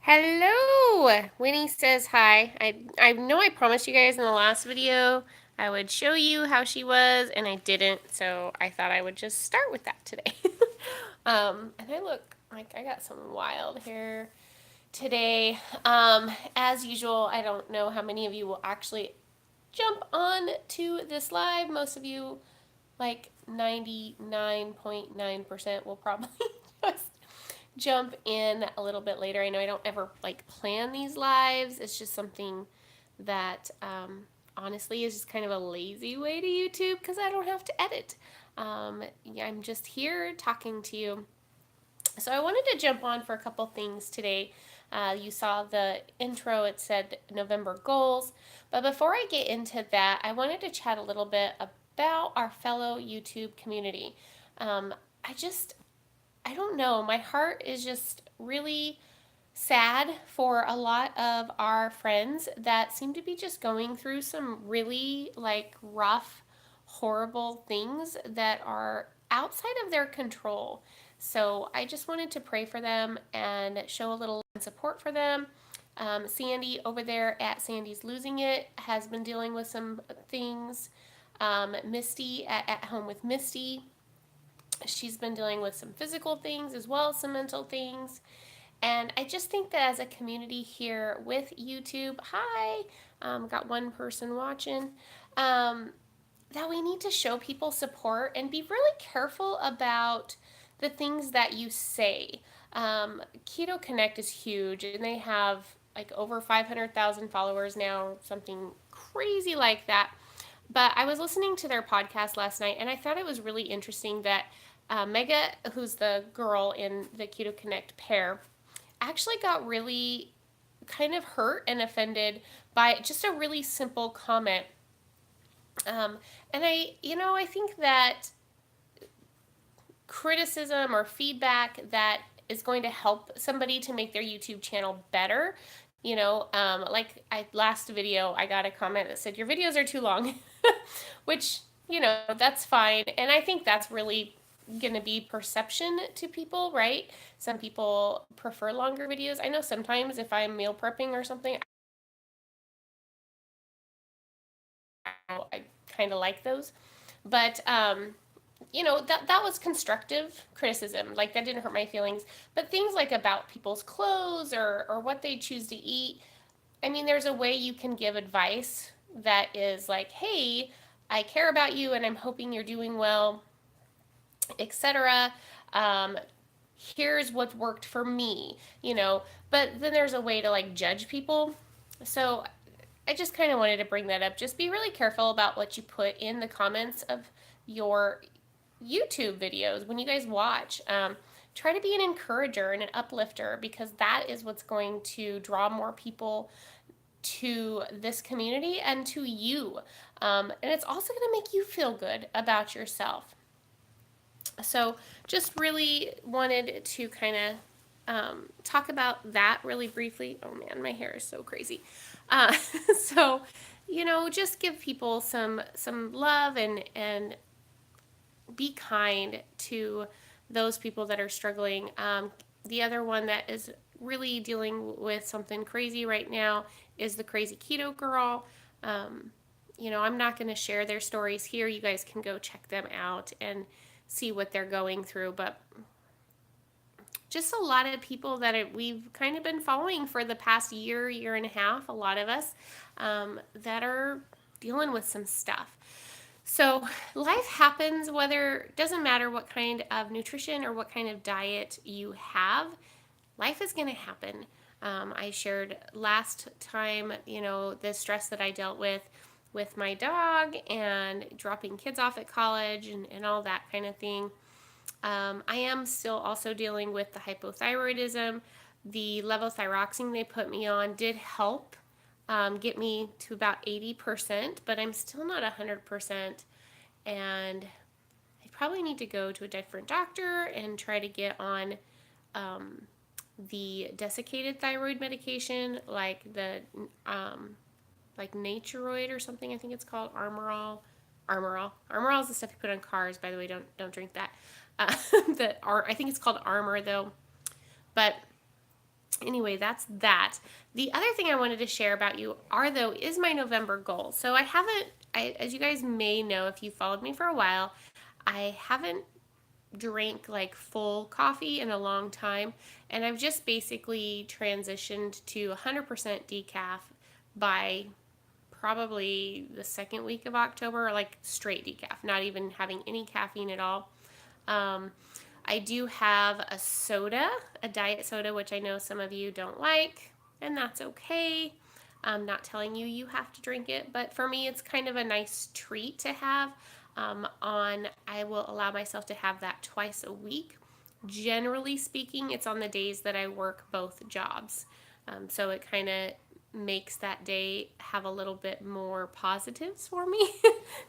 Hello! Winnie says hi. I know I promised you guys in the last video I would show you how she was, and I didn't, so I thought I would just start with that today. And I look like I got some wild hair today. As usual, I don't know how many of you will actually jump on to this live. Most of you, like 99.9%, will probably just jump in a little bit later. I know I don't ever like plan these lives. It's just something that honestly is just kind of a lazy way to YouTube because I don't have to edit. Yeah, I'm just here talking to you. So I wanted to jump on for a couple things today. You saw the intro, it said November goals. But before I get into that, I wanted to chat a little bit about our fellow YouTube community. Um, I just I don't know. My heart is just really sad for a lot of our friends that seem to be just going through some really like rough, horrible things that are outside of their control. So I just wanted to pray for them and show a little support for them. Sandy over there at Sandy's Losing It has been dealing with some things. Misty at Home with Misty, she's been dealing with some physical things as well as some mental things. And I just think that as a community here with YouTube, hi, got one person watching, um, that we need to show people support and be really careful about the things that you say. Keto Connect is huge, and they have like over 500,000 followers now, something crazy like that. But I was listening to their podcast last night, and I thought it was really interesting that Mega, who's the girl in the Keto Connect pair, actually got really kind of hurt and offended by just a really simple comment. And I think that criticism or feedback that is going to help somebody to make their YouTube channel better. Like last video, I got a comment that said, your videos are too long, which, that's fine. And I think that's really going to be perception to people, right? Some people prefer longer videos. I know sometimes if I'm meal prepping or something, I kind of like those. But that was constructive criticism. Like that didn't hurt my feelings. But things like about people's clothes or what they choose to eat, I mean, there's a way you can give advice that is like, hey, I care about you and I'm hoping you're doing well, etc. Um, Here's what's worked for me, But then there's a way to like judge people. So I just kind of wanted to bring that up. Just be really careful about what you put in the comments of your YouTube videos when you guys watch. Try to be an encourager and an uplifter because that is what's going to draw more people to this community and to you. And it's also going to make you feel good about yourself. So, just really wanted to kind of talk about that really briefly. Oh man, my hair is so crazy. Uh, so, just give people some love and be kind to those people that are struggling. The other one that is really dealing with something crazy right now is the crazy keto girl. Um, I'm not going to share their stories here. You guys can go check them out and see what they're going through. But just a lot of people that we've kind of been following for the past year and a half, a lot of us that are dealing with some stuff. So life happens, whether doesn't matter what kind of nutrition or what kind of diet you have, life is going to happen. I shared last time, the stress that I dealt with my dog and dropping kids off at college and all that kind of thing. I am still also dealing with the hypothyroidism. The levothyroxine they put me on did help get me to about 80%, but I'm still not 100%. And I probably need to go to a different doctor and try to get on the desiccated thyroid medication, like the like Naturoid or something. I think it's called Armorol. Armorol is the stuff you put on cars. By the way, don't drink that. I think it's called Armor though. But Anyway, that's that. The other thing I wanted to share about you are, though, is my November goal. So I haven't, as you guys may know if you followed me for a while, I haven't drank like full coffee in a long time, and I've just basically transitioned to 100% decaf by probably the second week of October, or like straight decaf, not even having any caffeine at all. Um, I do have a soda, a diet soda, which I know some of you don't like, and that's okay. I'm not telling you you have to drink it, but for me, it's kind of a nice treat to have. I will allow myself to have that twice a week. Generally speaking, it's on the days that I work both jobs. So it kind of makes that day have a little bit more positives for me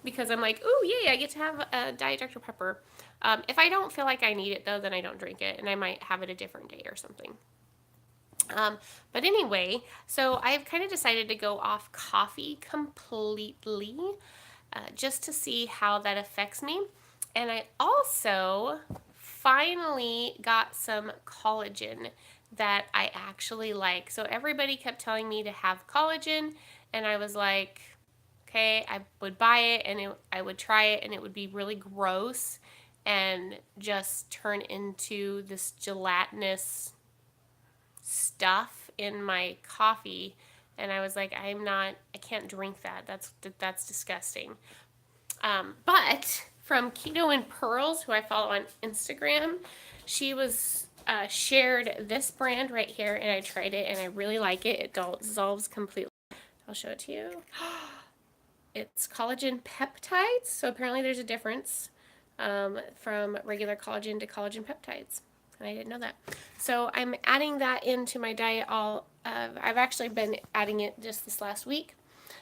because I'm like, oh, yay, I get to have a Diet Dr. Pepper. If I don't feel like I need it, though, then I don't drink it, and I might have it a different day or something. But anyway, so I've kind of decided to go off coffee completely just to see how that affects me. And I also finally got some collagen that I actually like. So everybody kept telling me to have collagen, and I was like, okay, I would buy it and I would try it, and it would be really gross and just turn into this gelatinous stuff in my coffee. And I was like, I can't drink that. That's disgusting. But from Keto and Pearls, who I follow on Instagram, she was shared this brand right here, and I tried it, and I really like it. It dissolves completely. I'll show it to you. It's collagen peptides, so apparently there's a difference from regular collagen to collagen peptides, and I didn't know that. So I'm adding that into my diet. I've actually been adding it just this last week,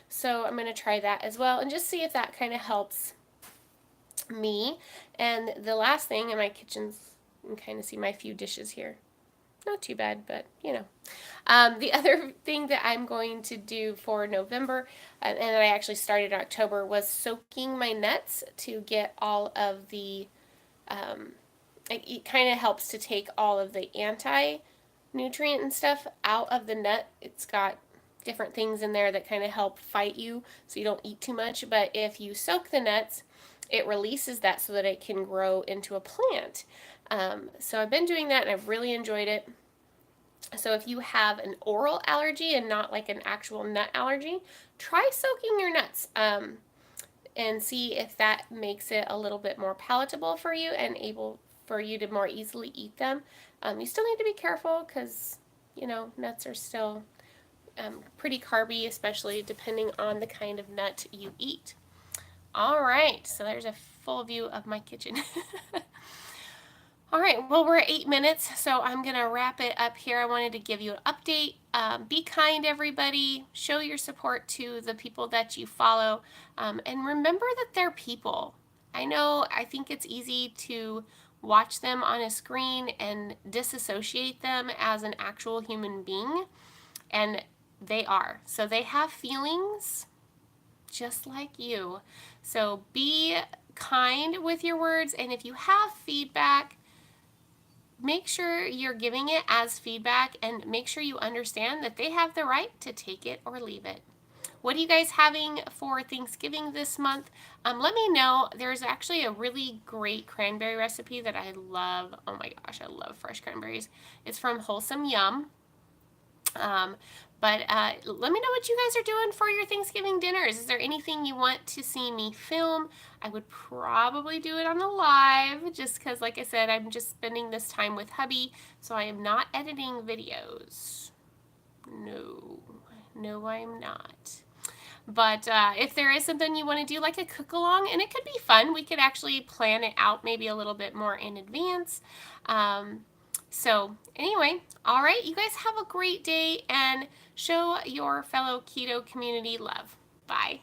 so I'm going to try that as well and just see if that kind of helps me. And the last thing in my kitchen, you can kind of see my few dishes here. Not too bad, but you know. The other thing that I'm going to do for November, and that I actually started in October, was soaking my nuts to get all of the, it kind of helps to take all of the anti-nutrient and stuff out of the nut. It's got different things in there that kind of help fight you so you don't eat too much. But if you soak the nuts, it releases that so that it can grow into a plant. So I've been doing that and I've really enjoyed it. So if you have an oral allergy and not like an actual nut allergy, try soaking your nuts and see if that makes it a little bit more palatable for you and able for you to more easily eat them. You still need to be careful because, you know, nuts are still pretty carby, especially depending on the kind of nut you eat. All right, so there's a full view of my kitchen. All right, well, we're at 8 minutes, so I'm going to wrap it up here. I wanted to give you an update. Be kind, everybody. Show your support to the people that you follow. And remember that they're people. I think it's easy to watch them on a screen and disassociate them as an actual human being, and they are. So they have feelings just like you. So be kind with your words, and if you have feedback, make sure you're giving it as feedback and make sure you understand that they have the right to take it or leave it. What are you guys having for Thanksgiving this month? Let me know. There's actually a really great cranberry recipe that I love. Oh my gosh, I love fresh cranberries. It's from Wholesome Yum. But let me know what you guys are doing for your Thanksgiving dinners. Is there anything you want to see me film? I would probably do it on the live just because, like I said, I'm just spending this time with hubby, so I am not editing videos. No, I'm not. But if there is something you want to do, like a cook along, and it could be fun, we could actually plan it out maybe a little bit more in advance. So anyway, all right, you guys have a great day and show your fellow keto community love. Bye.